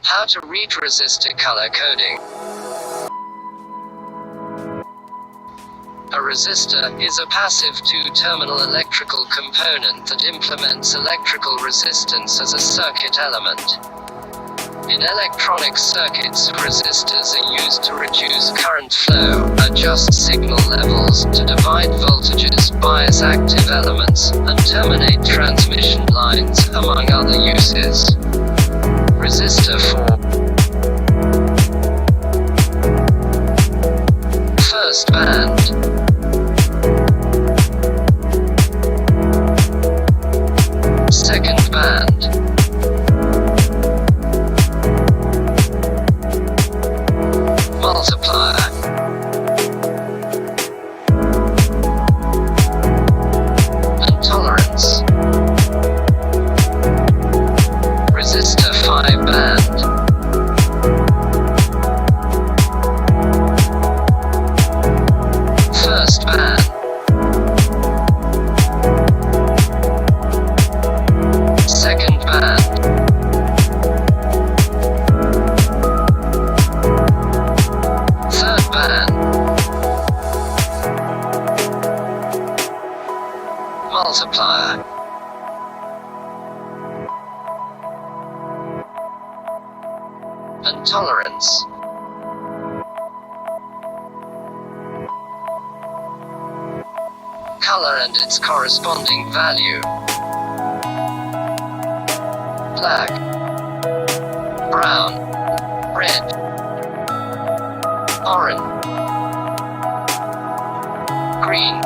How to read resistor color coding. A resistor is a passive two-terminal electrical component that implements electrical resistance as a circuit element. In electronic circuits, resistors are used to reduce current flow, adjust signal levels, to divide voltages, bias active elements, and terminate transmission lines, among other uses. Resistor 4. First band. Second band. Multiplier. And tolerance. Resistor 5 band. First band. Second band. Third band. Multiplier. And tolerance. Color and its corresponding value. Black, brown, red, orange, green,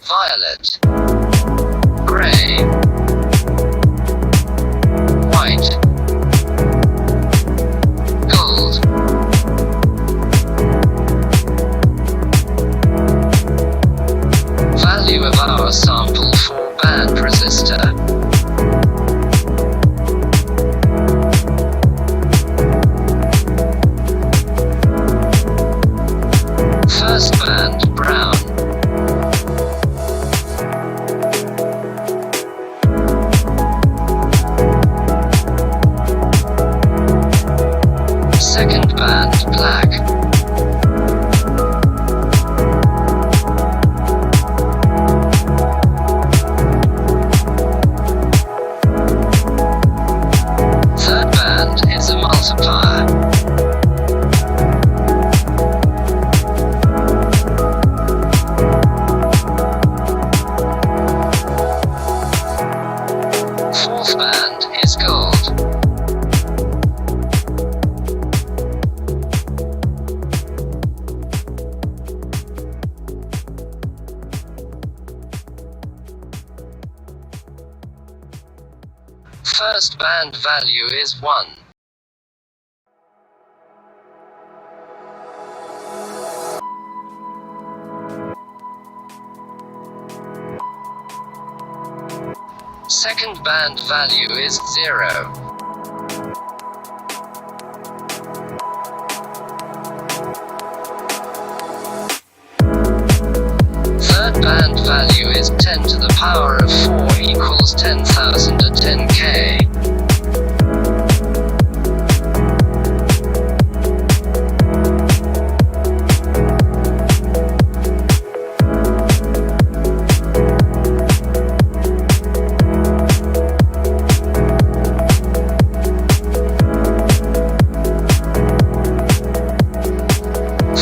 violet, gray, white, gold. Value of our sample 4-band resistor. First band, brown. Second band, black. Third band is a multiplier. Fourth band is gold. First band value is 1. Second band value is 0. Third band value is 10 to the power of 4 equals 10,000 to 10K.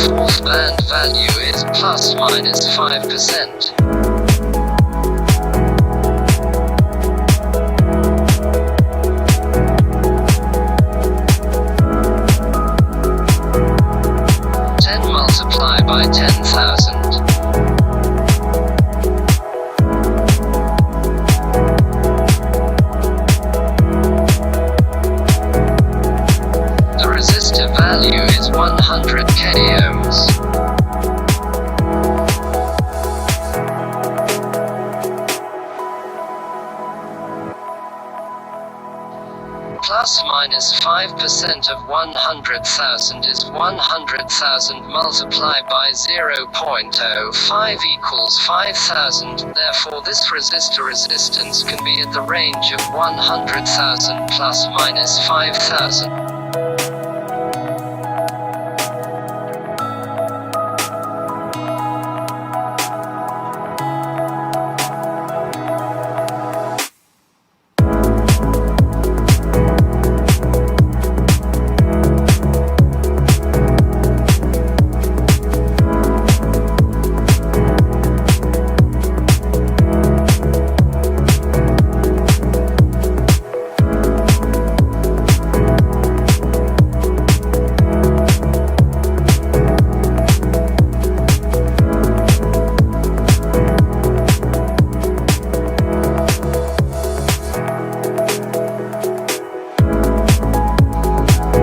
Fourth band value is plus minus 5%. Multiply by 10,000. The resistor value is 100 k ohms. Plus minus 5% of 100,000 is 100,000 multiplied by 0.05 equals 5,000. Therefore this resistor resistance can be at the range of 100,000 plus minus 5,000.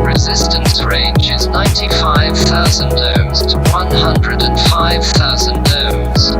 Resistance range is 95,000 ohms to 105,000 ohms.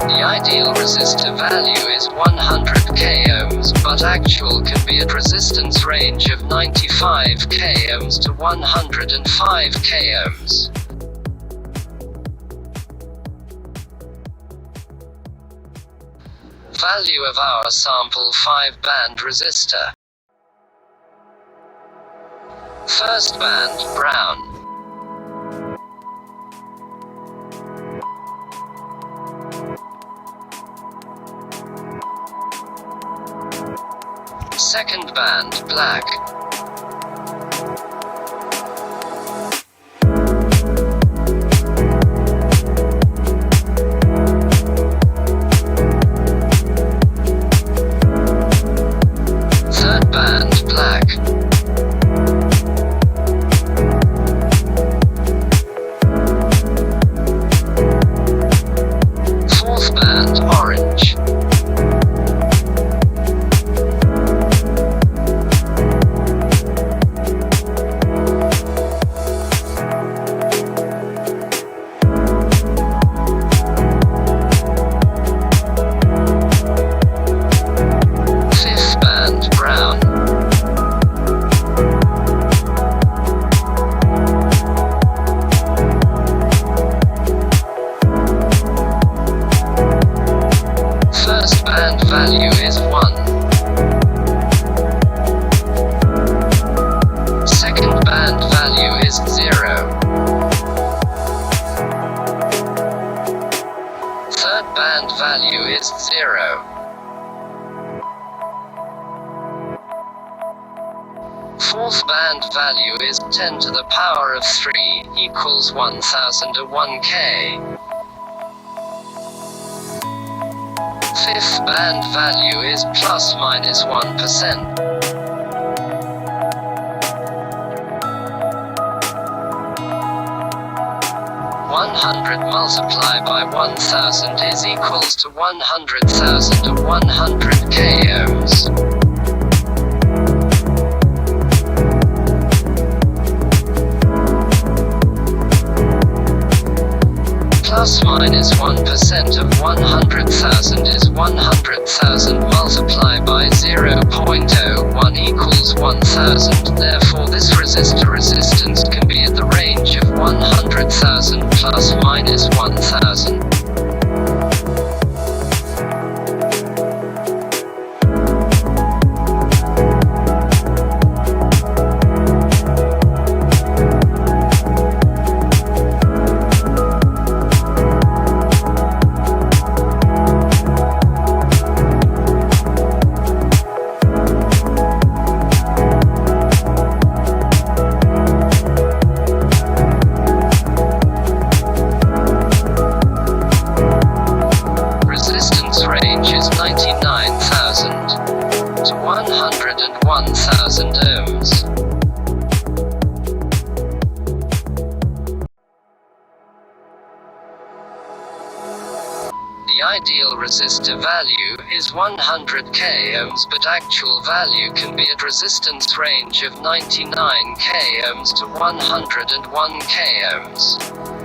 The ideal resistor value is 100 k ohms, but actual can be at resistance range of 95 k ohms to 105 k ohms. Value of our sample 5-band resistor. First band, brown. Second band, black. Third band, black. Fourth band, orange. First band value is 1. Second band value is 0. Third band value is 0. Fourth band value is 10 to the power of 3 equals 1001K. Fifth band value is plus minus 1%. $100 multiplied by 1000 is equals to 100,000 of 100 k ohms. Plus minus 1% of 100,000 is 100,000 multiplied by 0.01 equals 1000. Therefore this resistor resistance can be at the range of 100,000 plus minus 1000. Range is 99,000 to 101,000 ohms. The ideal resistor value is 100 k but actual value can be at resistance range of 99 k to 101 k.